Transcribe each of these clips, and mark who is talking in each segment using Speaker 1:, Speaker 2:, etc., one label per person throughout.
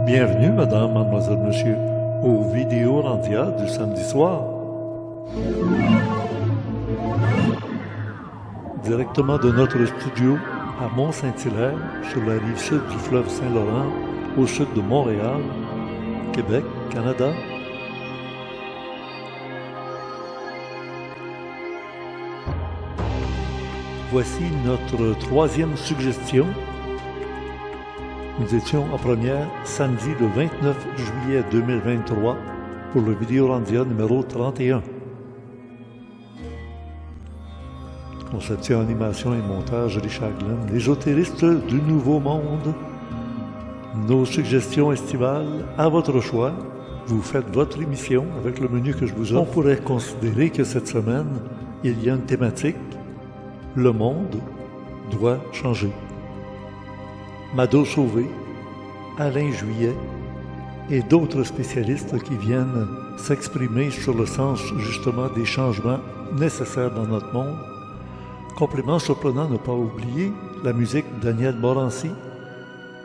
Speaker 1: Bienvenue, madame, mademoiselle, monsieur, aux vidéos Randia du samedi soir. Directement de notre studio à Mont-Saint-Hilaire, sur la rive sud du fleuve Saint-Laurent, au sud de Montréal, Québec, Canada. Voici notre troisième suggestion. Nous étions en première samedi le 29 juillet 2023 pour le Vidéorandia numéro 31. Conception, animation et montage Richard Glenn, l'ésotéristes du Nouveau Monde. Nos suggestions estivales à votre choix. Vous faites votre émission avec le menu que je vous offre. On pourrait considérer que cette semaine, il y a une thématique. Le monde doit changer. Mado Sauvé, Alain Juillet et d'autres spécialistes qui viennent s'exprimer sur le sens justement des changements nécessaires dans notre monde. Complément surprenant, ne pas oublier, la musique Daniel Morancy,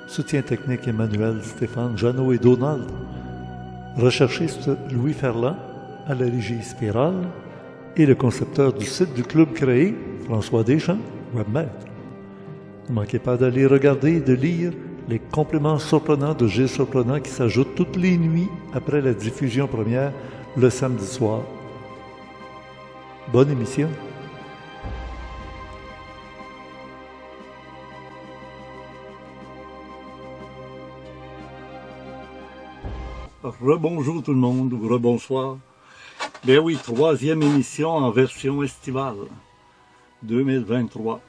Speaker 1: soutien technique Emmanuel, Stéphane, Jeannot et Donald, recherchiste Louis Ferland à la régie Spirale et le concepteur du site du Club Créé, François Deschamps, webmaître. Ne manquez pas d'aller regarder et de lire les compléments surprenants de Gilles Surprenant qui s'ajoutent toutes les nuits après la diffusion première le samedi soir. Bonne émission. Rebonjour tout le monde, ou rebonsoir. Ben oui, troisième émission en version estivale 2023.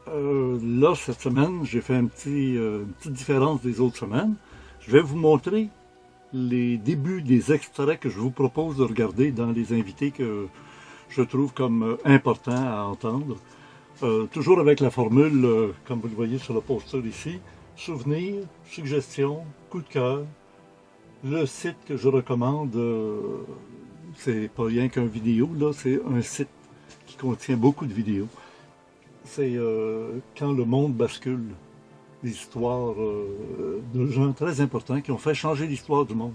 Speaker 1: Là, cette semaine, j'ai fait une petite différence des autres semaines. Je vais vous montrer les débuts des extraits que je vous propose de regarder dans les invités que je trouve comme importants à entendre. Toujours avec la formule, comme vous le voyez sur le poster ici, souvenirs, suggestions, coup de cœur. Le site que je recommande, c'est pas rien qu'un vidéo, là, c'est un site qui contient beaucoup de vidéos. C'est Quand le monde bascule, l'histoire de gens très importants qui ont fait changer l'histoire du monde.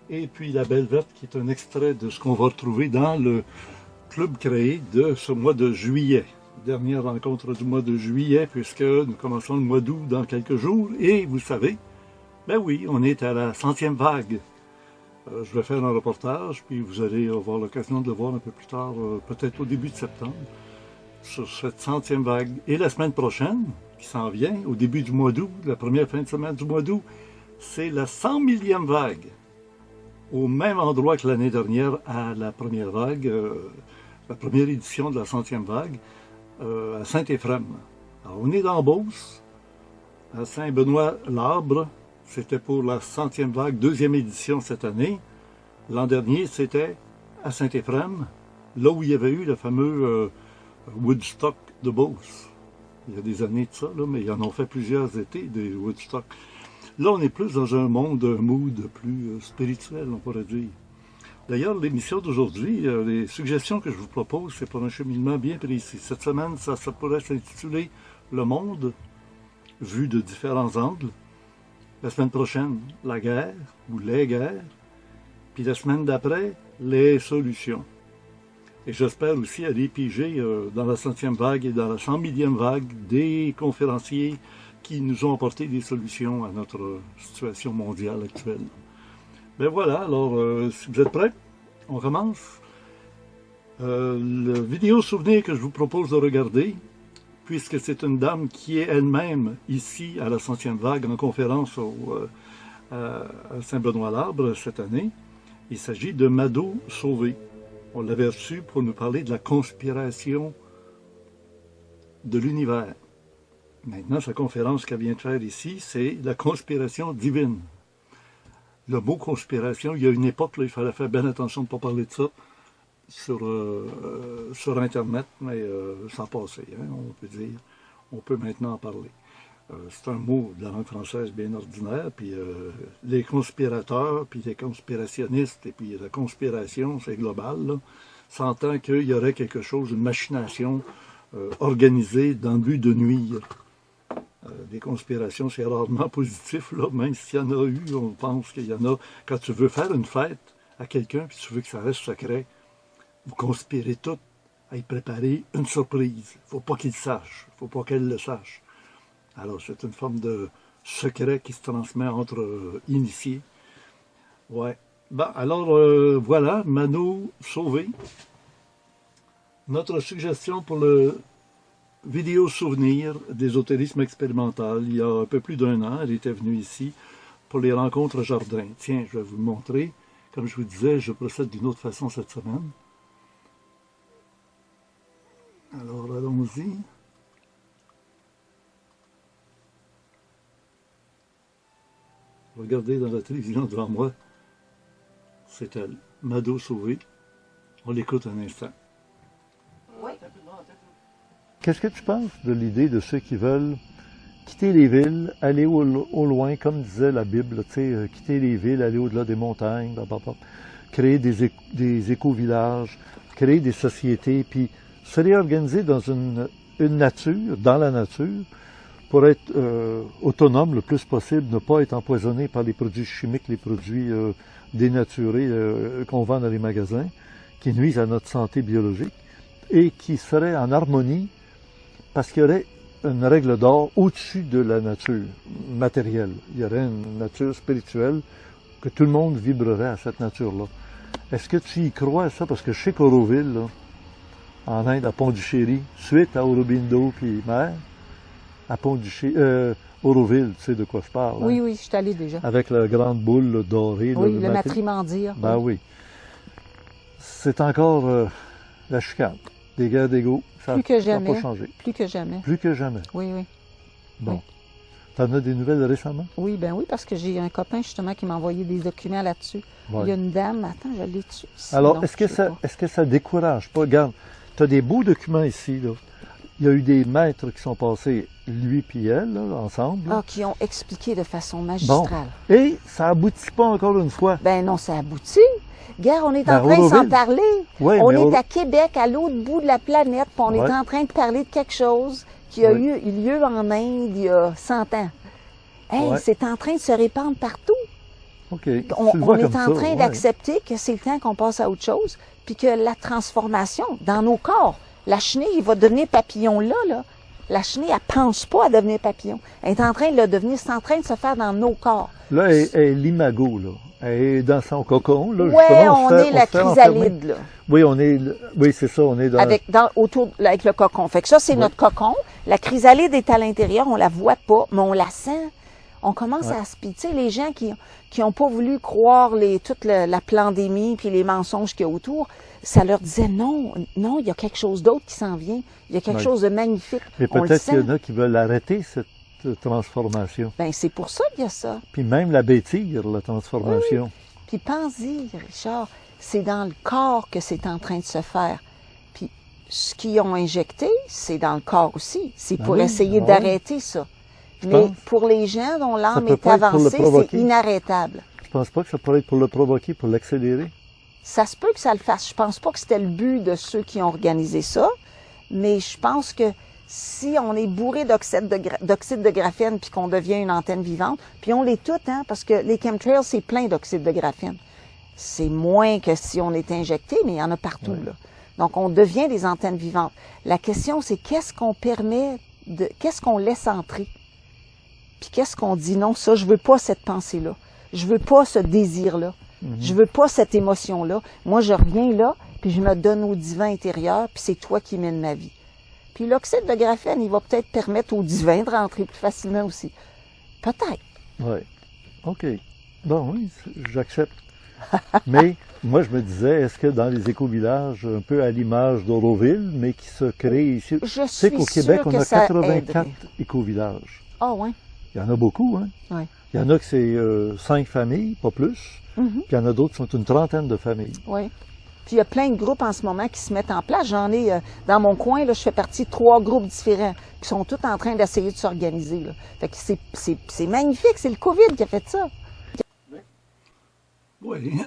Speaker 1: Et puis La Belle Verte, qui est un extrait de ce qu'on va retrouver dans le Club Créé de ce mois de juillet. Dernière rencontre du mois de juillet, puisque nous commençons le mois d'août dans quelques jours. Et vous savez, ben oui, on est à la 100e vague. Je vais faire un reportage, puis vous allez avoir l'occasion de le voir un peu plus tard, peut-être au début de septembre, sur cette 100e vague. Et la semaine prochaine, qui s'en vient, au début du mois d'août, la première fin de semaine du mois d'août, c'est la 100 millième vague. Au même endroit que l'année dernière, à la première vague, la première édition de la 100e vague, à Saint-Éphrem. Alors, on est dans Beauce, à Saint-Benoît-l'Arbre. C'était pour la 100e vague, deuxième édition cette année. L'an dernier, c'était à Saint-Éphrem, là où il y avait eu le fameux Woodstock de Beauce. Il y a des années de ça, là, mais ils en ont fait plusieurs étés, des Woodstock. Là, on est plus dans un monde, un mood plus spirituel, on pourrait dire. D'ailleurs, l'émission d'aujourd'hui, les suggestions que je vous propose, c'est pour un cheminement bien précis. Cette semaine, ça pourrait s'intituler « Le monde, vu de différents angles ». La semaine prochaine, la guerre ou les guerres. Puis la semaine d'après, les solutions. Et j'espère aussi aller piger dans la 100e vague et dans la 100 millième vague des conférenciers qui nous ont apporté des solutions à notre situation mondiale actuelle. Ben voilà, alors si vous êtes prêts, on commence. Le vidéo souvenir que je vous propose de regarder, puisque c'est une dame qui est elle-même ici à la 100e vague en conférence à Saint-Benoît-l'Arbre cette année. Il s'agit de Mado Sauvé. On l'avait reçu pour nous parler de la conspiration de l'univers. Maintenant, sa conférence qu'elle vient de faire ici, c'est la conspiration divine. Le mot conspiration, il y a une époque, là, il fallait faire bien attention de ne pas parler de ça sur Internet, mais sans passer, hein, on peut dire. On peut maintenant en parler. C'est un mot de la langue française bien ordinaire, puis les conspirateurs, puis les conspirationnistes, et puis la conspiration, c'est global, là, s'entend qu'il y aurait quelque chose, une machination organisée dans le but de nuire. Des conspirations, c'est rarement positif, là, même s'il y en a eu, on pense qu'il y en a. Quand tu veux faire une fête à quelqu'un, puis tu veux que ça reste secret, vous conspirez tout à y préparer une surprise. Il ne faut pas qu'il le sache, il ne faut pas qu'elle le sache. Alors, c'est une forme de secret qui se transmet entre initiés. Ouais. Bon, alors, voilà, Mano sauvé. Notre suggestion pour le vidéo souvenir d'ésotérisme expérimental, il y a un peu plus d'1 an, elle était venue ici pour les rencontres jardin. Tiens, je vais vous montrer. Comme je vous disais, je procède d'une autre façon cette semaine. Alors, allons-y. Regardez dans la télévision devant moi. C'est elle, Mado Sauvé. On l'écoute un instant.
Speaker 2: Oui.
Speaker 3: Qu'est-ce que tu penses de l'idée de ceux qui veulent quitter les villes, aller au loin, comme disait la Bible, quitter les villes, aller au-delà des montagnes, blablabla, créer des éco-villages, créer des sociétés, puis se réorganiser dans une nature, dans la nature, pour être autonome le plus possible, ne pas être empoisonné par les produits chimiques, les produits dénaturés qu'on vend dans les magasins, qui nuisent à notre santé biologique, et qui seraient en harmonie parce qu'il y aurait une règle d'or au-dessus de la nature matérielle. Il y aurait une nature spirituelle que tout le monde vibrerait à cette nature-là. Est-ce que tu y crois à ça? Parce que je sais qu'Auroville, là, en Inde, à Pondichéry, suite à Aurobindo puis Mer, à Pondichéry, Auroville, tu sais de quoi je parle.
Speaker 2: Oui,
Speaker 3: hein?
Speaker 2: oui, je suis allée déjà.
Speaker 3: Avec la grande boule là, dorée.
Speaker 2: Oui,
Speaker 3: là,
Speaker 2: le matrimandir.
Speaker 3: Ben oui. C'est encore la chicane. Des guerres d'ego. Ça
Speaker 2: Plus que
Speaker 3: n'a
Speaker 2: jamais.
Speaker 3: pas changé.
Speaker 2: Plus que jamais.
Speaker 3: Plus que jamais.
Speaker 2: Oui, oui.
Speaker 3: Bon.
Speaker 2: Oui.
Speaker 3: T'en as des nouvelles récemment?
Speaker 2: Oui, ben oui, parce que j'ai un copain justement qui m'a envoyé des documents là-dessus.
Speaker 3: Ouais.
Speaker 2: Il y a une dame, attends, je l'ai dessus.
Speaker 3: Alors, est-ce que ça décourage pas? Regarde, tu as des beaux documents ici, là. Il y a eu des maîtres qui sont passés, lui puis elle, là, ensemble.
Speaker 2: Ah, qui ont expliqué de façon magistrale.
Speaker 3: Et ça aboutit pas encore une fois.
Speaker 2: Ben non, ça aboutit. Regarde, on est
Speaker 3: Ben,
Speaker 2: en train de s'en
Speaker 3: Auroville.
Speaker 2: parler.
Speaker 3: Ouais,
Speaker 2: On
Speaker 3: mais
Speaker 2: est à Québec, à l'autre bout de la planète, puis on est
Speaker 3: Ouais.
Speaker 2: en train de parler de quelque chose qui a
Speaker 3: Ouais.
Speaker 2: eu lieu en Inde il y a 100 ans. Hey,
Speaker 3: Ouais.
Speaker 2: c'est en train de se répandre partout.
Speaker 3: OK. Tu le
Speaker 2: On
Speaker 3: vois
Speaker 2: est
Speaker 3: comme
Speaker 2: en
Speaker 3: ça,
Speaker 2: train
Speaker 3: ouais.
Speaker 2: d'accepter que c'est le temps qu'on passe à autre chose, puis que la transformation dans nos corps, la chenille va devenir papillon là. La chenille, elle pense pas à devenir papillon. Elle est en train de le devenir, c'est en train de se faire dans nos corps.
Speaker 3: Là, elle est l'imago, là. Elle est dans son cocon, là.
Speaker 2: Ouais,
Speaker 3: justement,
Speaker 2: on
Speaker 3: se fait-
Speaker 2: est la
Speaker 3: se fait enfermer.
Speaker 2: chrysalide, là.
Speaker 3: Oui, oui, c'est ça, on est dans...
Speaker 2: Avec le cocon. Fait que ça, c'est
Speaker 3: Ouais.
Speaker 2: notre cocon. La chrysalide est à l'intérieur, on la voit pas, mais on la sent. On commence
Speaker 3: Ouais.
Speaker 2: à aspirer. Tu sais, les gens qui ont pas voulu croire toute la pandémie puis les mensonges qu'il y a autour, ça leur disait non, il y a quelque chose d'autre qui s'en vient. Il y a quelque
Speaker 3: Ouais.
Speaker 2: chose de magnifique.
Speaker 3: Mais
Speaker 2: On le
Speaker 3: peut-être
Speaker 2: sent.
Speaker 3: qu'il y en a qui veulent arrêter cette transformation.
Speaker 2: Ben, c'est pour ça qu'il y a ça.
Speaker 3: Puis même la bêtire, la transformation.
Speaker 2: Puis pense-y, Richard, c'est dans le corps que c'est en train de se faire. Puis ce qu'ils ont injecté, c'est dans le corps aussi. C'est
Speaker 3: Ben
Speaker 2: pour
Speaker 3: oui,
Speaker 2: essayer
Speaker 3: ouais.
Speaker 2: d'arrêter ça.
Speaker 3: Je
Speaker 2: Mais
Speaker 3: pense.
Speaker 2: pour les gens dont l'âme
Speaker 3: peut
Speaker 2: est
Speaker 3: pas être pour le
Speaker 2: avancée, c'est
Speaker 3: provoquer.
Speaker 2: inarrêtable.
Speaker 3: Je pense pas que ça pourrait être pour le provoquer, pour l'accélérer.
Speaker 2: Ça se peut que ça le fasse. Je pense pas que c'était le but de ceux qui ont organisé ça, mais je pense que si on est bourré d'oxyde de graphène puis qu'on devient une antenne vivante, puis on l'est toutes, hein, parce que les chemtrails, c'est plein d'oxyde de graphène. C'est moins que si on est injecté, mais il y en a partout,
Speaker 3: Ouais.
Speaker 2: là. Donc, on devient des antennes vivantes. La question, c'est qu'est-ce qu'on laisse entrer? Puis qu'est-ce qu'on dit? Non, ça, je veux pas cette pensée-là. Je veux pas ce désir-là. Je veux pas cette émotion-là. Moi, je reviens là, puis je me donne au divin intérieur, puis c'est toi qui mènes ma vie. Puis l'oxyde de graphène, il va peut-être permettre au divin de rentrer plus facilement aussi. Peut-être.
Speaker 3: Oui. OK. Bon, oui, j'accepte. Mais moi, je me disais, est-ce que dans les éco-villages, un peu à l'image d'Auroville, mais qui se crée ici...
Speaker 2: Je
Speaker 3: Tu sais
Speaker 2: suis
Speaker 3: qu'au Québec,
Speaker 2: sûre
Speaker 3: on
Speaker 2: que
Speaker 3: a
Speaker 2: ça
Speaker 3: 84
Speaker 2: aiderait.
Speaker 3: éco-villages.
Speaker 2: Ah, ouais.
Speaker 3: Il y en a beaucoup, hein?
Speaker 2: Oui.
Speaker 3: Il y en a que c'est 5 familles, pas plus.
Speaker 2: Mhm.
Speaker 3: Puis il y en a d'autres qui sont une trentaine de familles.
Speaker 2: Oui. Puis il y a plein de groupes en ce moment qui se mettent en place. J'en ai dans mon coin, là, je fais partie de 3 groupes différents qui sont tous en train d'essayer de s'organiser. Là. Fait que c'est magnifique, c'est le COVID qui a fait ça.
Speaker 1: Oui,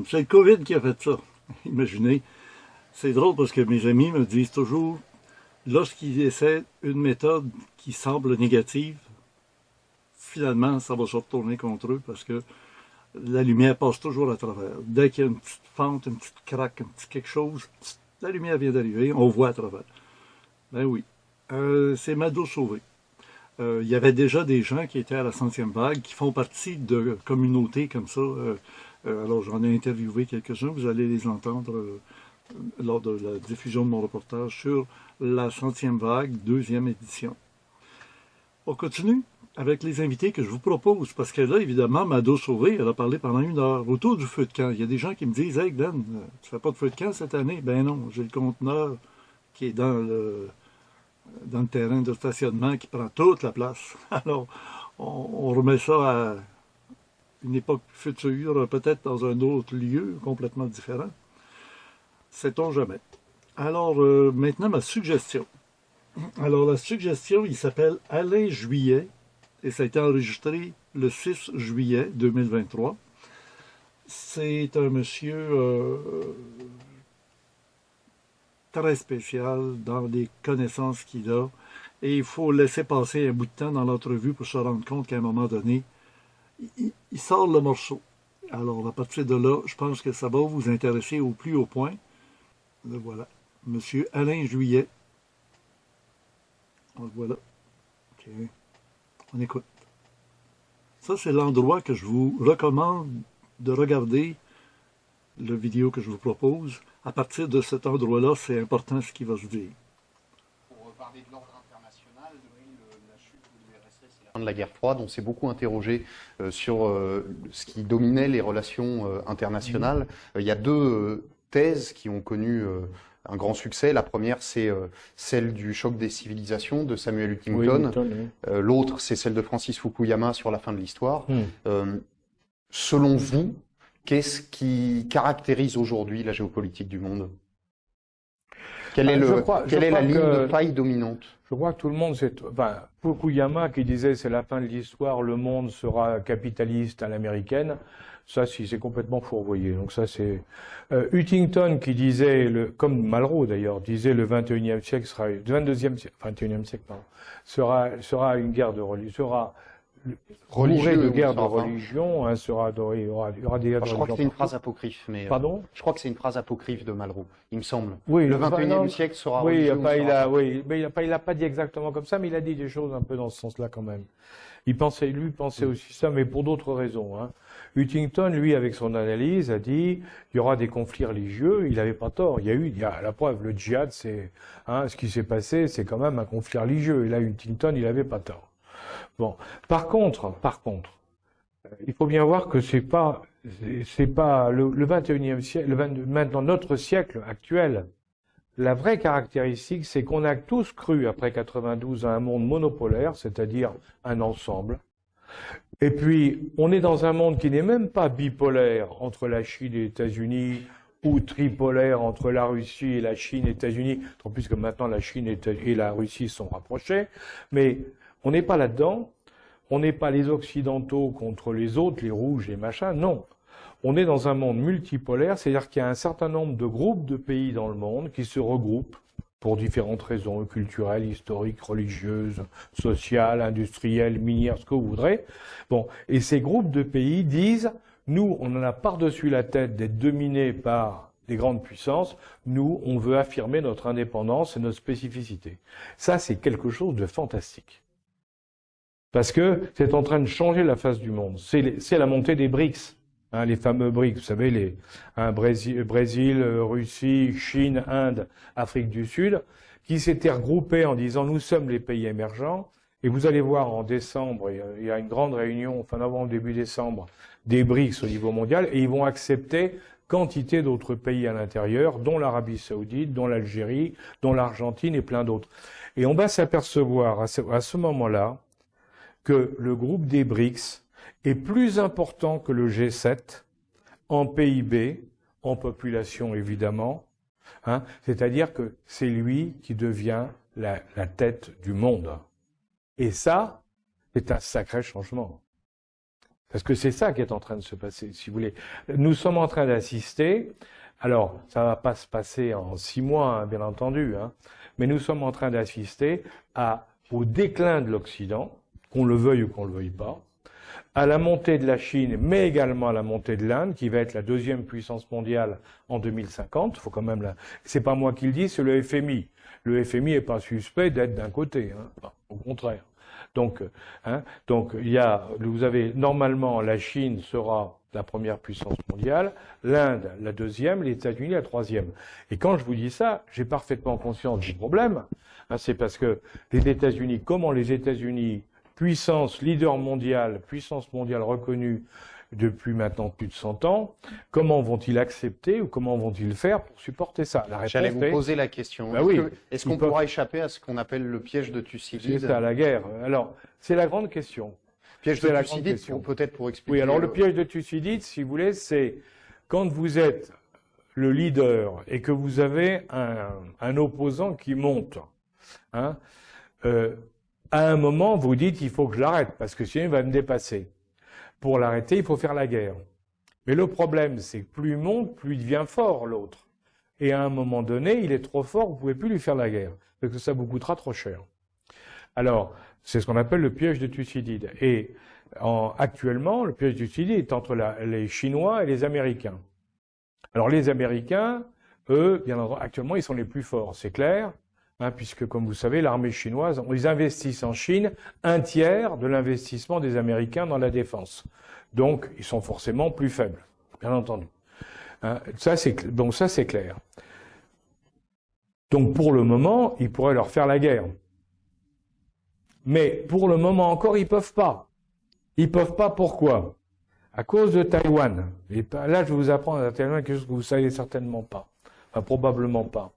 Speaker 1: c'est le COVID qui a fait ça. Imaginez. C'est drôle parce que mes amis me disent toujours, lorsqu'ils essaient une méthode qui semble négative, finalement, ça va se retourner contre eux parce que la lumière passe toujours à travers. Dès qu'il y a une petite fente, une petite craque, un petit quelque chose, la lumière vient d'arriver, on voit à travers. Ben oui, c'est ma dos sauvée. Il y avait déjà des gens qui étaient à la 100e vague, qui font partie de communautés comme ça. Alors j'en ai interviewé quelques-uns, vous allez les entendre lors de la diffusion de mon reportage sur la 100e vague, 2e édition. On continue avec les invités que je vous propose, parce que là, évidemment, Mado Sauvé, elle a parlé pendant 1 heure autour du feu de camp. Il y a des gens qui me disent « Hey Glenn, tu fais pas de feu de camp cette année? » Ben non, j'ai le conteneur qui est dans le terrain de stationnement qui prend toute la place. Alors, on remet ça à une époque future, peut-être dans un autre lieu complètement différent. Sait-on jamais. Alors, maintenant, ma suggestion. Alors, la suggestion, il s'appelle Alain Juillet, et ça a été enregistré le 6 juillet 2023. C'est un monsieur très spécial dans les connaissances qu'il a, et il faut laisser passer un bout de temps dans l'entrevue pour se rendre compte qu'à un moment donné, il sort le morceau. Alors, à partir de là, je pense que ça va vous intéresser au plus haut point. Le voilà. Monsieur Alain Juillet. On le voit là. OK. On écoute. Ça, c'est l'endroit que je vous recommande de regarder la vidéo que je vous propose. À partir de cet endroit-là, c'est important ce qui va se dire.
Speaker 4: Pour parler de l'ordre international, depuis la chute de l'URSS et la fin de la guerre froide, on s'est beaucoup interrogé sur ce qui dominait les relations internationales. Il y a deux thèses qui ont connu un grand succès. La première, c'est celle du choc des civilisations de Samuel Huntington. Oui. L'autre, c'est celle de Francis Fukuyama sur la fin de l'histoire. Selon vous, qu'est-ce qui caractérise aujourd'hui la géopolitique du monde? Quelle est la ligne de faille dominante?
Speaker 5: Je crois que tout le monde sait. Enfin, Fukuyama qui disait c'est la fin de l'histoire, le monde sera capitaliste à l'américaine. Ça, c'est complètement fourvoyé. Donc ça, c'est Huntington qui disait, comme Malraux d'ailleurs, disait le 21e siècle sera, le 22e siècle, 21e siècle, pardon, sera une guerre de religion, sera religieux de guerre de religion, hein, il y aura des guerres de religion.
Speaker 4: Je crois que c'est une phrase apocryphe, mais
Speaker 5: pardon.
Speaker 4: Je crois que c'est une phrase apocryphe de Malraux, il me semble.
Speaker 5: Oui,
Speaker 4: le 21e siècle sera religieux.
Speaker 5: Mais il n'a pas dit exactement comme ça, mais il a dit des choses un peu dans ce sens-là quand même. Lui pensait aussi ça, mais pour d'autres raisons. Hein. Huntington, lui, avec son analyse, a dit il y aura des conflits religieux. Il n'avait pas tort. Il y a la preuve. Le djihad, c'est ce qui s'est passé, c'est quand même un conflit religieux. Et là, Huntington, il n'avait pas tort. Bon. Par contre, il faut bien voir que c'est pas le 21e siècle, maintenant notre siècle actuel. La vraie caractéristique, c'est qu'on a tous cru, après 92, à un monde monopolaire, c'est-à-dire un ensemble. Et puis, on est dans un monde qui n'est même pas bipolaire entre la Chine et les États-Unis, ou tripolaire entre la Russie et la Chine et les États-Unis, tant plus que maintenant la Chine et la Russie sont rapprochées. Mais on n'est pas là-dedans. On n'est pas les Occidentaux contre les autres, les rouges, les machins. Non. On est dans un monde multipolaire, c'est-à-dire qu'il y a un certain nombre de groupes de pays dans le monde qui se regroupent pour différentes raisons, culturelles, historiques, religieuses, sociales, industrielles, minières, ce que vous voudrez. Bon, et ces groupes de pays disent, nous, on en a par-dessus la tête d'être dominés par des grandes puissances, nous, on veut affirmer notre indépendance et notre spécificité. Ça, c'est quelque chose de fantastique. Parce que c'est en train de changer la face du monde. C'est la montée des BRICS. Hein, les fameux BRICS, vous savez, Brésil, Russie, Chine, Inde, Afrique du Sud, qui s'étaient regroupés en disant nous sommes les pays émergents. Et vous allez voir en décembre, il y a une grande réunion, fin novembre, début décembre, des BRICS au niveau mondial, et ils vont accepter quantité d'autres pays à l'intérieur, dont l'Arabie Saoudite, dont l'Algérie, dont l'Argentine et plein d'autres. Et on va s'apercevoir à ce moment-là que le groupe des BRICS est plus important que le G7 en PIB, en population évidemment, hein, c'est-à-dire que c'est lui qui devient la tête du monde. Et ça, c'est un sacré changement. Parce que c'est ça qui est en train de se passer, si vous voulez. Nous sommes en train d'assister Alors, ça va pas se passer en 6 mois, hein, bien entendu, hein, mais nous sommes en train d'assister au déclin de l'Occident, qu'on le veuille ou qu'on le veuille pas, à la montée de la Chine, mais également à la montée de l'Inde, qui va être la 2e puissance mondiale en 2050. Faut quand même c'est pas moi qui le dis, c'est le FMI. Le FMI est pas suspect d'être d'un côté, hein. Enfin, au contraire. Donc, vous avez normalement la Chine sera la première puissance mondiale, l'Inde la 2e, les États-Unis la 3e. Et quand je vous dis ça, j'ai parfaitement conscience du problème. Hein, c'est parce que les États-Unis, comment les États-Unis, puissance mondiale reconnue depuis maintenant plus de 100 ans, comment vont-ils accepter ou comment vont-ils faire pour supporter ça? La réponse
Speaker 4: J'allais vous poser la question.
Speaker 5: Bah oui,
Speaker 4: Est-ce qu'on pourra échapper à ce qu'on appelle le piège de Thucydide?
Speaker 5: C'est ça, la guerre. Alors, c'est la grande question.
Speaker 4: Piège de
Speaker 5: C'est la
Speaker 4: Thucydide,
Speaker 5: grande
Speaker 4: peut-être pour expliquer.
Speaker 5: Oui, alors le piège de Thucydide, si vous voulez, c'est quand vous êtes le leader et que vous avez un opposant qui monte, hein, à un moment, vous dites, il faut que je l'arrête, parce que sinon il va me dépasser. Pour l'arrêter, il faut faire la guerre. Mais le problème, c'est que plus il monte, plus il devient fort, l'autre. Et à un moment donné, il est trop fort, vous ne pouvez plus lui faire la guerre, parce que ça vous coûtera trop cher. Alors, c'est ce qu'on appelle le piège de Thucydide. Et actuellement, le piège de Thucydide est entre les Chinois et les Américains. Alors, les Américains, eux, bien entendu, actuellement, ils sont les plus forts, c'est clair. Hein, puisque, comme vous savez, l'armée chinoise, ils investissent en Chine 1/3 de l'investissement des Américains dans la défense. Donc, ils sont forcément plus faibles, bien entendu. Hein, donc ça, c'est clair. Donc, pour le moment, ils pourraient leur faire la guerre. Mais, pour le moment encore, ils peuvent pas. Ils peuvent pas, pourquoi? À cause de Taïwan. Et là, je vais vous apprendre à Taïwan quelque chose que vous savez certainement pas. Enfin, probablement pas.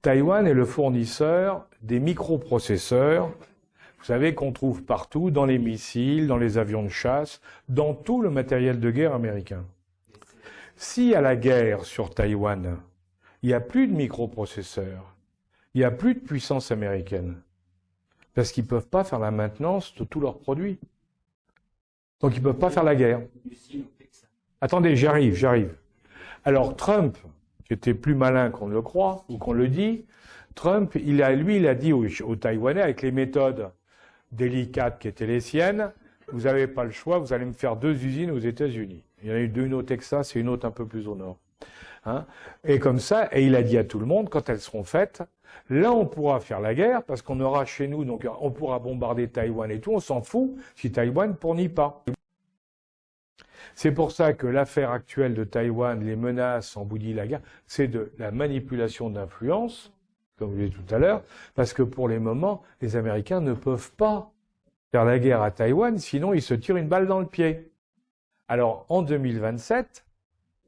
Speaker 5: Taïwan est le fournisseur des microprocesseurs, vous savez, qu'on trouve partout, dans les missiles, dans les avions de chasse, dans tout le matériel de guerre américain. S'il y a la guerre sur Taïwan, il n'y a plus de microprocesseurs, il n'y a plus de puissance américaine, parce qu'ils ne peuvent pas faire la maintenance de tous leurs produits. Donc ils ne peuvent pas faire la guerre. Attendez, j'arrive. Alors Trump, qui était plus malin qu'on ne le croit, ou qu'on le dit, Trump, il a dit aux Taïwanais, avec les méthodes délicates qui étaient les siennes, vous n'avez pas le choix, vous allez me faire 2 usines aux États-Unis. Il y en a eu 2, une au Texas et une autre un peu plus au nord. Hein, et comme ça, et il a dit à tout le monde, quand elles seront faites, là on pourra faire la guerre, parce qu'on aura chez nous, donc on pourra bombarder Taïwan et tout, on s'en fout si Taïwan ne fournit pas. C'est pour ça que l'affaire actuelle de Taïwan, les menaces en boudit la guerre, c'est de la manipulation d'influence, comme je l'ai dit tout à l'heure, parce que pour les moments, les Américains ne peuvent pas faire la guerre à Taïwan, sinon ils se tirent une balle dans le pied. Alors en 2027,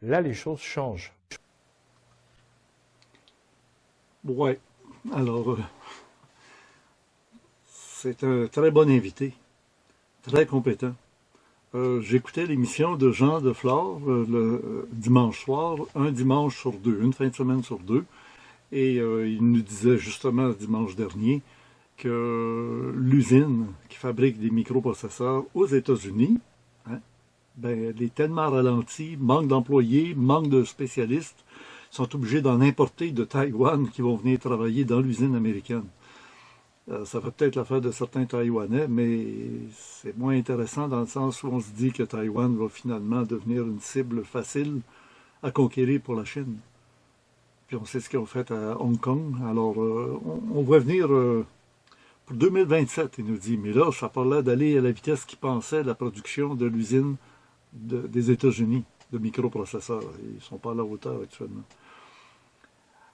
Speaker 5: là les choses changent.
Speaker 1: Ouais, alors, c'est un très bon invité, très compétent. J'écoutais l'émission de Jean Deflore le dimanche soir, un dimanche sur 2, une fin de semaine sur 2, et il nous disait justement dimanche dernier que l'usine qui fabrique des microprocesseurs aux États-Unis, hein, ben, elle est tellement ralentie, manque d'employés, manque de spécialistes, sont obligés d'en importer de Taïwan qui vont venir travailler dans l'usine américaine. Ça fait peut-être l'affaire de certains Taïwanais, mais c'est moins intéressant dans le sens où on se dit que Taïwan va finalement devenir une cible facile à conquérir pour la Chine. Puis on sait ce qu'ils ont fait à Hong Kong. Alors, on va venir pour 2027, il nous dit. Mais là, ça parlait d'aller à la vitesse qu'ils pensaient la production de l'usine des États-Unis de microprocesseurs. Ils ne sont pas à la hauteur actuellement.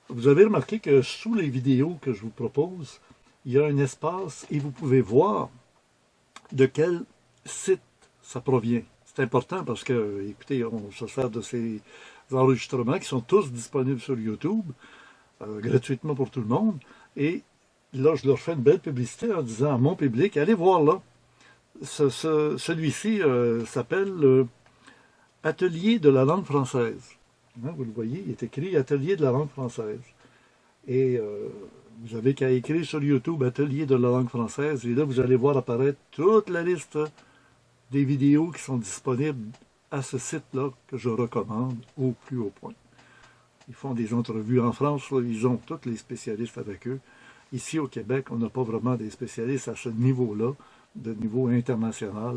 Speaker 1: Vous avez remarqué que sous les vidéos que je vous propose, il y a un espace et vous pouvez voir de quel site ça provient. C'est important parce que, écoutez, on se sert de ces enregistrements qui sont tous disponibles sur YouTube, gratuitement pour tout le monde. Et là, je leur fais une belle publicité en disant à mon public, allez voir là. Celui-ci s'appelle Atelier de la langue française. Hein, vous le voyez, il est écrit Atelier de la langue française. Et vous avez qu'à écrire sur YouTube Atelier de la langue française, et là, vous allez voir apparaître toute la liste des vidéos qui sont disponibles à ce site-là que je recommande au plus haut point. Ils font des entrevues en France, là, ils ont tous les spécialistes avec eux. Ici au Québec, on n'a pas vraiment des spécialistes à ce niveau-là, de niveau international.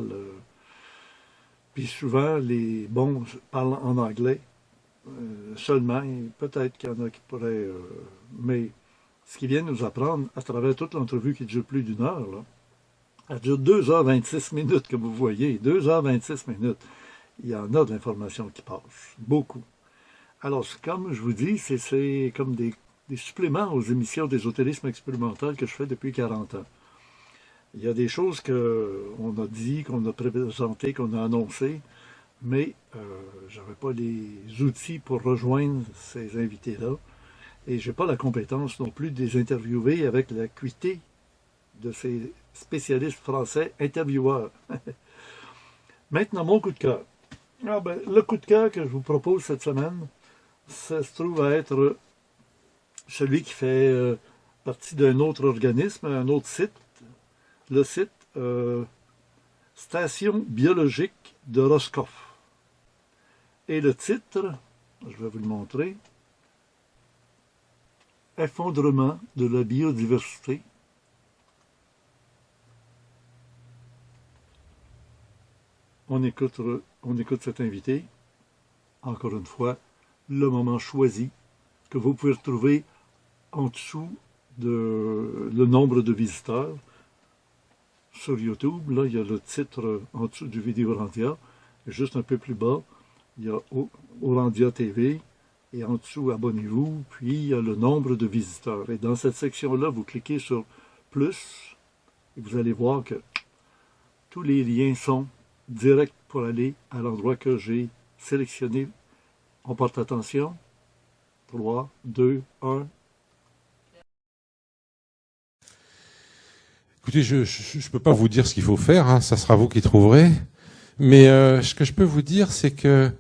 Speaker 1: Puis souvent, les bons parlent en anglais seulement, et peut-être qu'il y en a qui pourraient... mais ce qu'ils viennent nous apprendre à travers toute l'entrevue qui dure plus d'1 heure, là, elle dure 2h26 minutes que vous voyez, 2h26 minutes. Il y en a de l'information qui passe, beaucoup. Alors, comme je vous dis, c'est comme des suppléments aux émissions d'ésotérisme expérimental que je fais depuis 40 ans. Il y a des choses qu'on a dit, qu'on a présentées, qu'on a annoncées, mais je n'avais pas les outils pour rejoindre ces invités-là. Et je n'ai pas la compétence non plus de les interviewer avec l'acuité de ces spécialistes français intervieweurs. Maintenant, mon coup de cœur. Ah ben, le coup de cœur que je vous propose cette semaine, ça se trouve à être celui qui fait partie d'un autre organisme, un autre site, le site Station biologique de Roscoff. Et le titre, je vais vous le montrer, Effondrement de la biodiversité. On écoute cet invité. Encore une fois, le moment choisi que vous pouvez retrouver en dessous de le nombre de visiteurs. Sur YouTube, là, il y a le titre en dessous du vidéo Orandia. Et juste un peu plus bas, il y a Orandia TV. Et en dessous, abonnez-vous. Puis, il y a le nombre de visiteurs. Et dans cette section-là, vous cliquez sur plus. Et vous allez voir que tous les liens sont directs pour aller à l'endroit que j'ai sélectionné. On porte attention. 3, 2, 1.
Speaker 6: Écoutez, je ne peux pas vous dire ce qu'il faut faire, hein, ça sera vous qui trouverez. Mais ce que je peux vous dire, c'est que,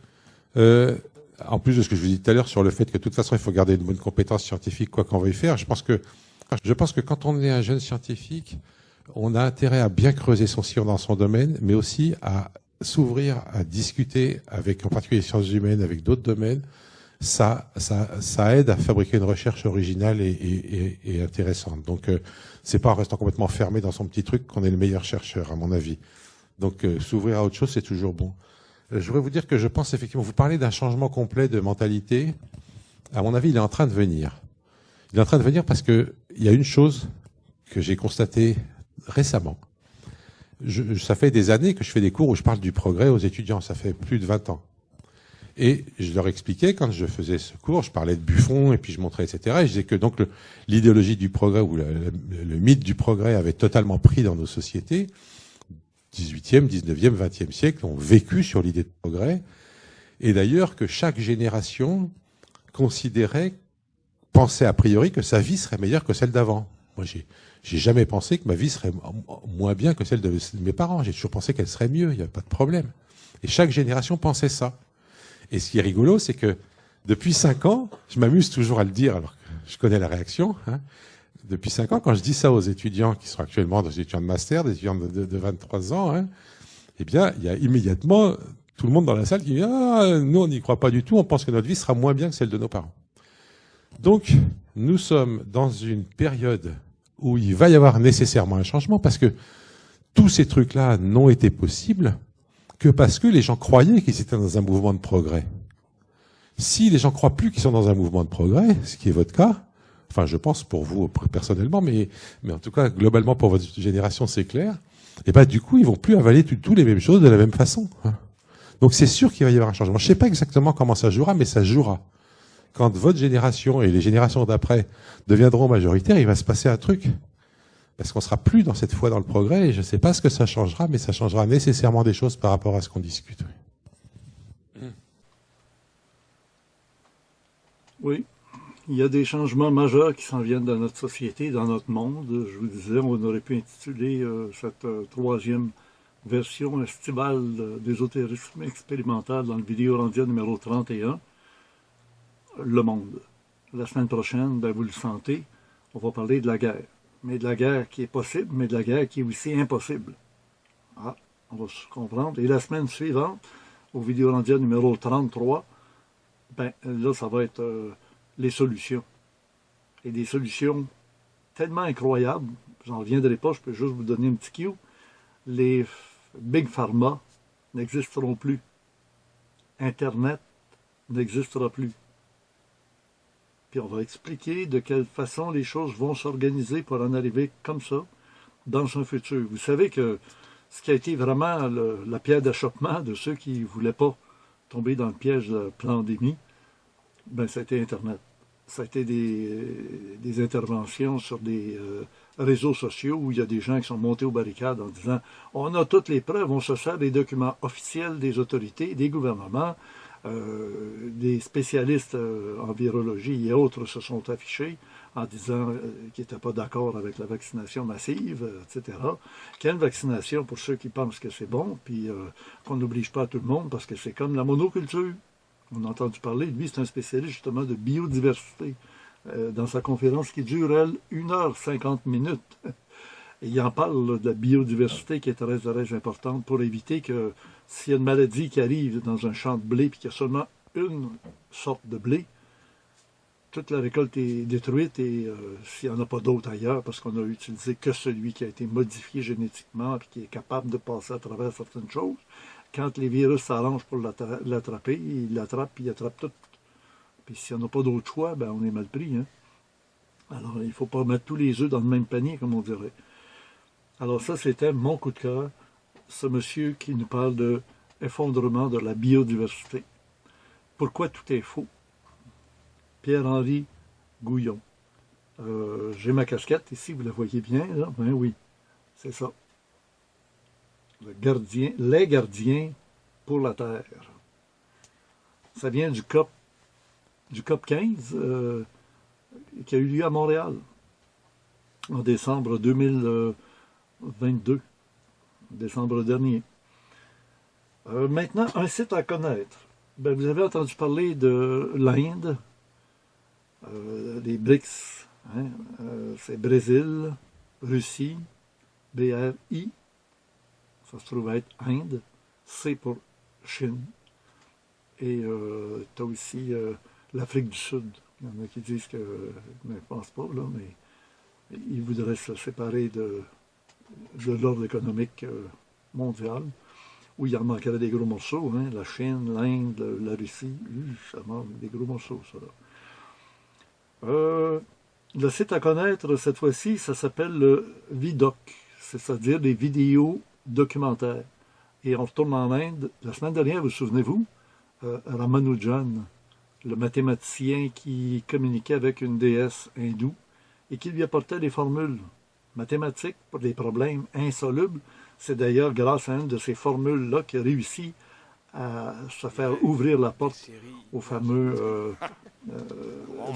Speaker 6: en plus de ce que je vous disais tout à l'heure sur le fait que de toute façon, il faut garder une bonne compétence scientifique, quoi qu'on veuille faire, je pense que quand on est un jeune scientifique, on a intérêt à bien creuser son sillon dans son domaine, mais aussi à s'ouvrir, à discuter avec, en particulier les sciences humaines, avec d'autres domaines. Ça aide à fabriquer une recherche originale et intéressante. Donc, c'est pas en restant complètement fermé dans son petit truc qu'on est le meilleur chercheur, à mon avis. Donc, s'ouvrir à autre chose, c'est toujours bon. Je voudrais vous dire que je pense effectivement, vous parlez d'un changement complet de mentalité. À mon avis, il est en train de venir. Il est en train de venir parce que il y a une chose que j'ai constatée récemment. Ça fait des années que je fais des cours où je parle du progrès aux étudiants. Ça fait plus de 20 ans. Et je leur expliquais, quand je faisais ce cours, je parlais de Buffon, et puis je montrais, etc. Et je disais que donc l'idéologie du progrès, ou le mythe du progrès avait totalement pris dans nos sociétés. 18e, 19e, 20e siècle ont vécu sur l'idée de progrès. Et d'ailleurs que chaque génération pensait a priori que sa vie serait meilleure que celle d'avant. Moi, j'ai jamais pensé que ma vie serait moins bien que celle de mes parents. J'ai toujours pensé qu'elle serait mieux, il n'y avait pas de problème. Et chaque génération pensait ça. Et ce qui est rigolo, c'est que depuis 5 ans, je m'amuse toujours à le dire, alors que je connais la réaction, hein. Depuis 5 ans, quand je dis ça aux étudiants qui sont actuellement des étudiants de master, des étudiants de 23 ans, hein, eh bien, il y a immédiatement tout le monde dans la salle qui dit « Ah, nous, on n'y croit pas du tout, on pense que notre vie sera moins bien que celle de nos parents. » Donc, nous sommes dans une période où il va y avoir nécessairement un changement, parce que tous ces trucs-là n'ont été possibles que parce que les gens croyaient qu'ils étaient dans un mouvement de progrès. Si les gens croient plus qu'ils sont dans un mouvement de progrès, ce qui est votre cas, enfin je pense pour vous personnellement, mais en tout cas globalement pour votre génération c'est clair, et ben du coup ils vont plus avaler tous les mêmes choses de la même façon. Hein. Donc c'est sûr qu'il va y avoir un changement. Je sais pas exactement comment ça jouera, mais ça jouera. Quand votre génération et les générations d'après deviendront majoritaires, il va se passer un truc. Parce qu'on sera plus dans cette foi dans le progrès, et je ne sais pas ce que ça changera, mais ça changera nécessairement des choses par rapport à ce qu'on discute.
Speaker 1: Oui, il y a des changements majeurs qui s'en viennent dans notre société, dans notre monde. Je vous disais, on aurait pu intituler cette troisième version estivale d'ésotérisme expérimental dans le vidéo Orandia numéro 31, Le Monde. La semaine prochaine, ben, vous le sentez, on va parler de la guerre. Mais de la guerre qui est possible, mais de la guerre qui est aussi impossible. Ah, on va se comprendre. Et la semaine suivante, au Vidéorandia numéro 33, ben là, ça va être les solutions. Et des solutions tellement incroyables, j'en reviendrai pas, je peux juste vous donner un petit cue. Les Big Pharma n'existeront plus. Internet n'existera plus. Puis on va expliquer de quelle façon les choses vont s'organiser pour en arriver comme ça dans un futur. Vous savez que ce qui a été vraiment la pierre d'achoppement de ceux qui ne voulaient pas tomber dans le piège de la pandémie, ben, ça a été Internet. Ça a été des interventions sur des réseaux sociaux où il y a des gens qui sont montés aux barricades en disant « On a toutes les preuves, on se sert des documents officiels des autorités, des gouvernements, des spécialistes en virologie et autres se sont affichés en disant qu'ils n'étaient pas d'accord avec la vaccination massive, etc. Qu'il y a une vaccination pour ceux qui pensent que c'est bon, puis qu'on n'oblige pas tout le monde parce que c'est comme la monoculture. » On a entendu parler, lui c'est un spécialiste justement de biodiversité. Dans sa conférence qui dure, elle, 1h50. Et il en parle là, de la biodiversité qui est très, très importante pour éviter que s'il y a une maladie qui arrive dans un champ de blé et qu'il y a seulement une sorte de blé, toute la récolte est détruite et s'il n'y en a pas d'autres ailleurs, parce qu'on a utilisé que celui qui a été modifié génétiquement et qui est capable de passer à travers certaines choses, quand les virus s'arrangent pour l'attraper, ils l'attrapent et ils attrapent tout. Puis s'il n'y en a pas d'autre choix, ben on est mal pris. Hein? Alors, il ne faut pas mettre tous les œufs dans le même panier, comme on dirait. Alors ça, c'était mon coup de cœur. Ce monsieur qui nous parle de effondrement de la biodiversité. Pourquoi tout est faux? Pierre-Henri Gouillon. J'ai ma casquette ici, vous la voyez bien, là? Ben oui, c'est ça. Les gardiens pour la Terre. Ça vient du COP 15 qui a eu lieu à Montréal en décembre 2022, décembre dernier. Maintenant, un site à connaître. Ben, vous avez entendu parler de l'Inde, les BRICS, hein? C'est Brésil, Russie, BRI, ça se trouve être Inde, C pour Chine, et tu as aussi l'Afrique du Sud. Il y en a qui disent que, mais je ne pense pas, là, mais ils voudraient se séparer de l'ordre économique mondial, où il en manquerait des gros morceaux, hein, la Chine, l'Inde, la Russie, ça manque des gros morceaux, ça. Le site à connaître, cette fois-ci, ça s'appelle le VIDOC, c'est-à-dire des vidéos documentaires. Et on retourne en Inde. La semaine dernière, vous souvenez-vous, Ramanujan, le mathématicien qui communiquait avec une déesse hindoue et qui lui apportait des formules mathématiques pour des problèmes insolubles. C'est d'ailleurs grâce à une de ces formules-là qu'il a réussi à se faire ouvrir la porte au fameux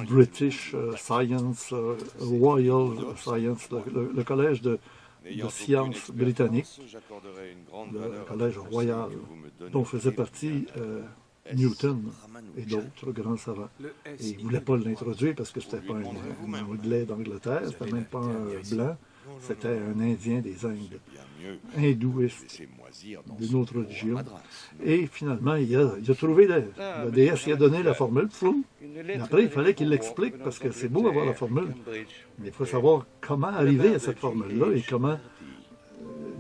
Speaker 1: British Science, Royal Science, le collège de sciences britannique, le collège royal, dont faisait partie Newton et d'autres grands savants. Et il ne voulait pas l'introduire parce que c'était pas un Anglais d'Angleterre, c'était même pas un blanc, c'était un Indien des Indes, hindouiste, d'une autre religion. Et finalement, il a trouvé la déesse, il a donné la formule, et après il fallait qu'il l'explique parce que c'est beau avoir la formule, mais il faut savoir comment arriver à cette formule-là et comment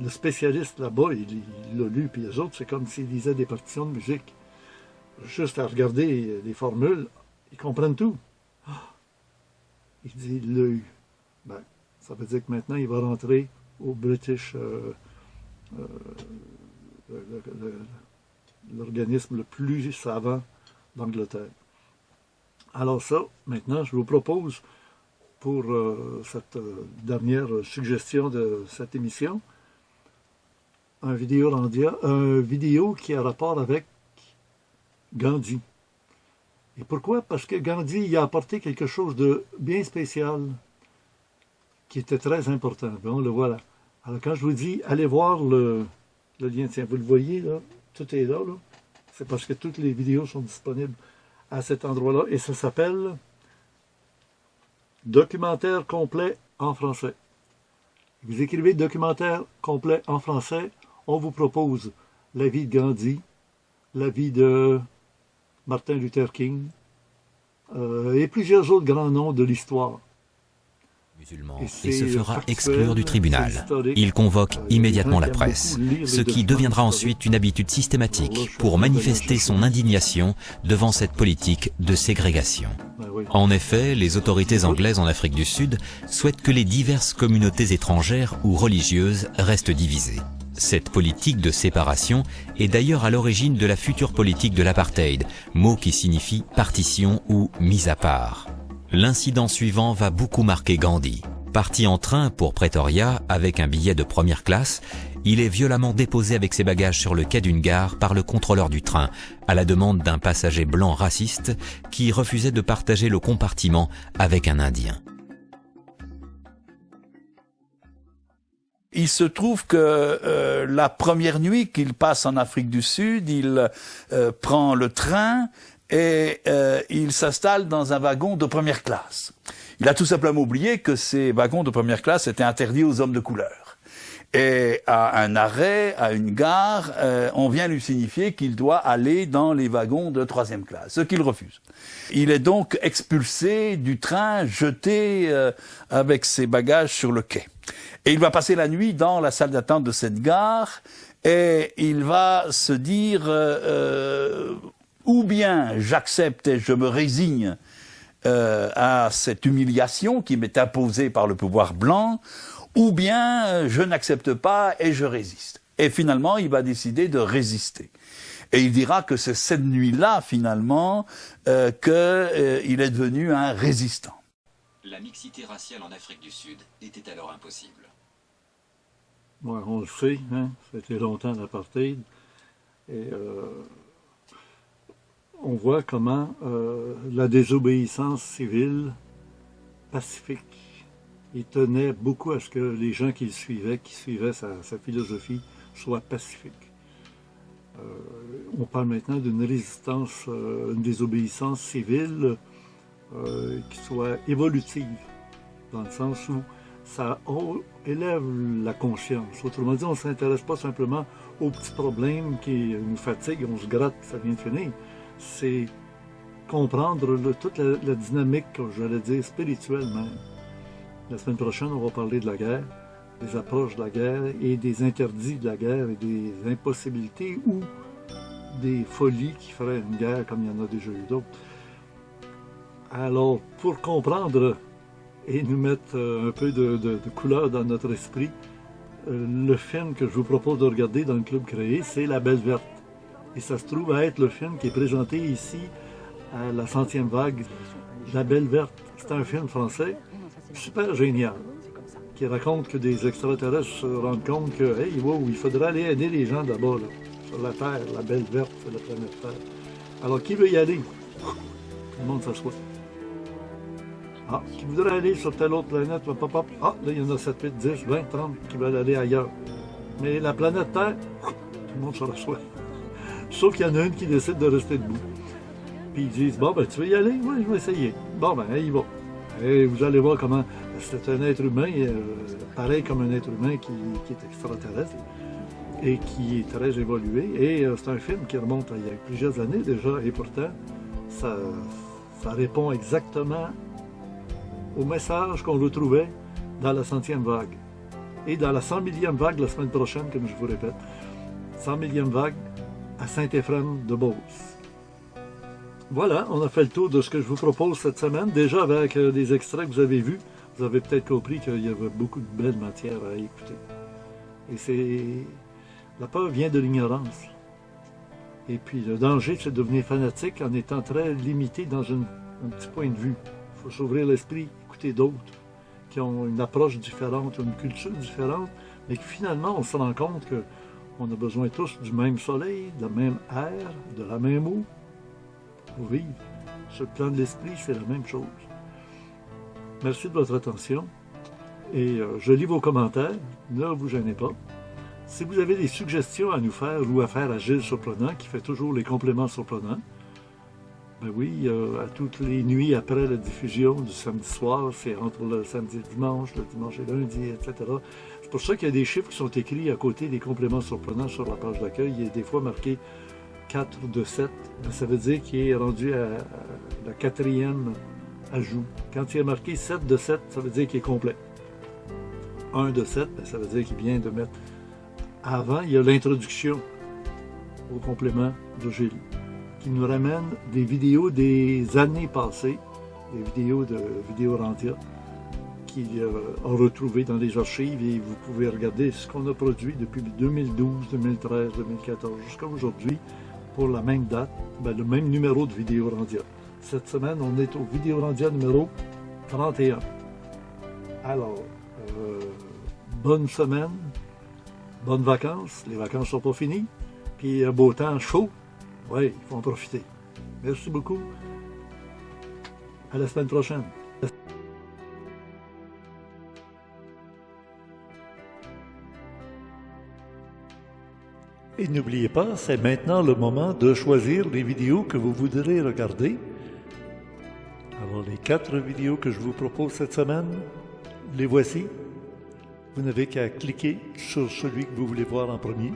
Speaker 1: le spécialiste là-bas, il l'a lu, puis les autres, c'est comme s'ils lisaient des partitions de musique. Juste à regarder les formules, ils comprennent tout. Il dit, il l'a eu. Ben, ça veut dire que maintenant, il va rentrer au British, l'organisme le plus savant d'Angleterre. Alors ça, maintenant, je vous propose, pour cette dernière suggestion de cette émission, un vidéo qui a rapport avec Gandhi. Et pourquoi? Parce que Gandhi y a apporté quelque chose de bien spécial qui était très important. On le voit là. Alors quand je vous dis, allez voir le lien, tiens, vous le voyez là, tout est là. C'est parce que toutes les vidéos sont disponibles à cet endroit-là. Et ça s'appelle Documentaire complet en français. Vous écrivez Documentaire complet en français, on vous propose la vie de Gandhi, la vie de Martin Luther King et plusieurs autres grands noms de l'histoire.
Speaker 7: Musulman
Speaker 1: Et
Speaker 7: et
Speaker 1: c'est
Speaker 7: se fera
Speaker 1: factuel,
Speaker 7: exclure du
Speaker 1: c'est
Speaker 7: tribunal.
Speaker 1: historique.
Speaker 7: Il convoque
Speaker 1: Les
Speaker 7: immédiatement
Speaker 1: gens
Speaker 7: la
Speaker 1: qui aiment
Speaker 7: presse,
Speaker 1: beaucoup lire les
Speaker 7: ce qui
Speaker 1: documents
Speaker 7: deviendra
Speaker 1: historiques.
Speaker 7: ensuite une habitude
Speaker 1: Alors là,
Speaker 7: systématique
Speaker 1: je
Speaker 7: pour
Speaker 1: suis
Speaker 7: manifester
Speaker 1: allé
Speaker 7: son
Speaker 1: chercher.
Speaker 7: indignation devant cette politique de ségrégation.
Speaker 1: Ben oui.
Speaker 7: En effet, les autorités anglaises en Afrique du Sud souhaitent que les diverses communautés étrangères ou religieuses restent divisées. Cette politique de séparation est d'ailleurs à l'origine de la future politique de l'apartheid, mot qui signifie partition ou mise à part. L'incident suivant va beaucoup marquer Gandhi. Parti en train pour Pretoria avec un billet de première classe, il est violemment déposé avec ses bagages sur le quai d'une gare par le contrôleur du train, à la demande d'un passager blanc raciste qui refusait de partager le compartiment avec un Indien.
Speaker 8: Il se trouve que la première nuit qu'il passe en Afrique du Sud, il prend le train et il s'installe dans un wagon de première classe. Il a tout simplement oublié que ces wagons de première classe étaient interdits aux hommes de couleur. Et à un arrêt, à une gare, on vient lui signifier qu'il doit aller dans les wagons de troisième classe, ce qu'il refuse. Il est donc expulsé du train, jeté avec ses bagages sur le quai. Et il va passer la nuit dans la salle d'attente de cette gare et il va se dire ou bien j'accepte et je me résigne à cette humiliation qui m'est imposée par le pouvoir blanc, ou bien je n'accepte pas et je résiste. Et finalement, il va décider de résister. Et il dira que c'est cette nuit-là, finalement, qu'il est devenu un résistant.
Speaker 7: La mixité raciale en Afrique du Sud était alors impossible.
Speaker 1: Ouais, on le sait, hein, ça a été longtemps l'apartheid. Et on voit comment la désobéissance civile pacifique, il tenait beaucoup à ce que les gens qui suivaient sa philosophie, soient pacifiques. On parle maintenant d'une résistance, une désobéissance civile qui soit évolutive, dans le sens où ça élève la conscience. Autrement dit, on ne s'intéresse pas simplement aux petits problèmes qui nous fatiguent, on se gratte, ça vient de finir. C'est comprendre toute la dynamique, j'allais dire, spirituelle même. La semaine prochaine, on va parler de la guerre, des approches de la guerre et des interdits de la guerre et des impossibilités ou des folies qui feraient une guerre comme il y en a déjà eu d'autres. Alors, pour comprendre et nous mettre un peu de couleur dans notre esprit, le film que je vous propose de regarder dans le Club Créé, c'est La Belle Verte. Et ça se trouve à être le film qui est présenté ici à la 100e vague. La Belle Verte, c'est un film français super génial qui raconte que des extraterrestres se rendent compte que hey, wow, il faudrait aller aider les gens d'abord sur la Terre, la Belle Verte, c'est la planète Terre. Alors qui veut y aller? Tout le monde s'assoit. Ah, qui voudrait aller sur telle autre planète? Ah, là il y en a 7, 8, 10, 20, 30 qui veulent aller ailleurs. Mais la planète Terre, tout le monde se rassoit. Sauf qu'il y en a une qui décide de rester debout. Puis ils disent, bon, ben, tu veux y aller? Oui, je vais essayer. Bon, ben, il va. Et vous allez voir comment c'est un être humain, pareil comme un être humain qui est extraterrestre et qui est très évolué. Et c'est un film qui remonte à il y a plusieurs années déjà. Et pourtant, ça répond exactement au message qu'on retrouvait dans la 100e vague. Et dans la 100 millième vague la semaine prochaine, comme je vous répète. 100 millième vague à Saint-Éphrem-de-Beauce. Voilà, on a fait le tour de ce que je vous propose cette semaine. Déjà avec des extraits que vous avez vus, vous avez peut-être compris qu'il y avait beaucoup de belles matières à écouter. Et la peur vient de l'ignorance. Et puis le danger, c'est de devenir fanatique en étant très limité dans un petit point de vue. Il faut s'ouvrir l'esprit, écouter d'autres qui ont une approche différente, une culture différente, mais que finalement on se rend compte qu'on a besoin tous du même soleil, de la même air, de la même eau pour vivre. Sur le plan de l'esprit, c'est la même chose. Merci de votre attention et je lis vos commentaires, ne vous gênez pas. Si vous avez des suggestions à nous faire ou à faire à Gilles Surprenant, qui fait toujours les compléments surprenants, ben oui, à toutes les nuits après la diffusion du samedi soir, c'est entre le samedi et le dimanche et lundi, etc. C'est pour ça qu'il y a des chiffres qui sont écrits à côté des compléments surprenants sur la page d'accueil. Il y a des fois marqué 4 de 7, ben, ça veut dire qu'il est rendu à la 4e ajout. Quand il est marqué 7 de 7, ça veut dire qu'il est complet. 1 de 7, ben, ça veut dire qu'il vient de mettre... Avant, il y a l'introduction au complément de Gély, qui nous ramène des vidéos des années passées, des vidéos de Vidéorantia, qu'il a retrouvées dans les archives, et vous pouvez regarder ce qu'on a produit depuis 2012, 2013, 2014, jusqu'à aujourd'hui, pour la même date, ben, le même numéro de Vidéorantia. Cette semaine, on est au Vidéorantia numéro 31. Alors, bonne semaine, bonnes vacances. Les vacances ne sont pas finies. Puis un beau temps chaud, oui, il faut en profiter. Merci beaucoup. À la semaine prochaine.
Speaker 3: Et n'oubliez pas, c'est maintenant le moment de choisir les vidéos que vous voudrez regarder. Alors, les 4 vidéos que je vous propose cette semaine, les voici. Vous n'avez qu'à cliquer sur celui que vous voulez voir en premier.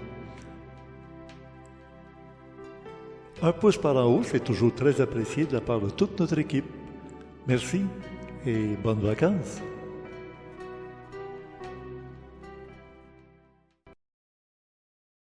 Speaker 3: Un pouce par en haut, c'est toujours très apprécié de la part de toute notre équipe. Merci et bonnes vacances.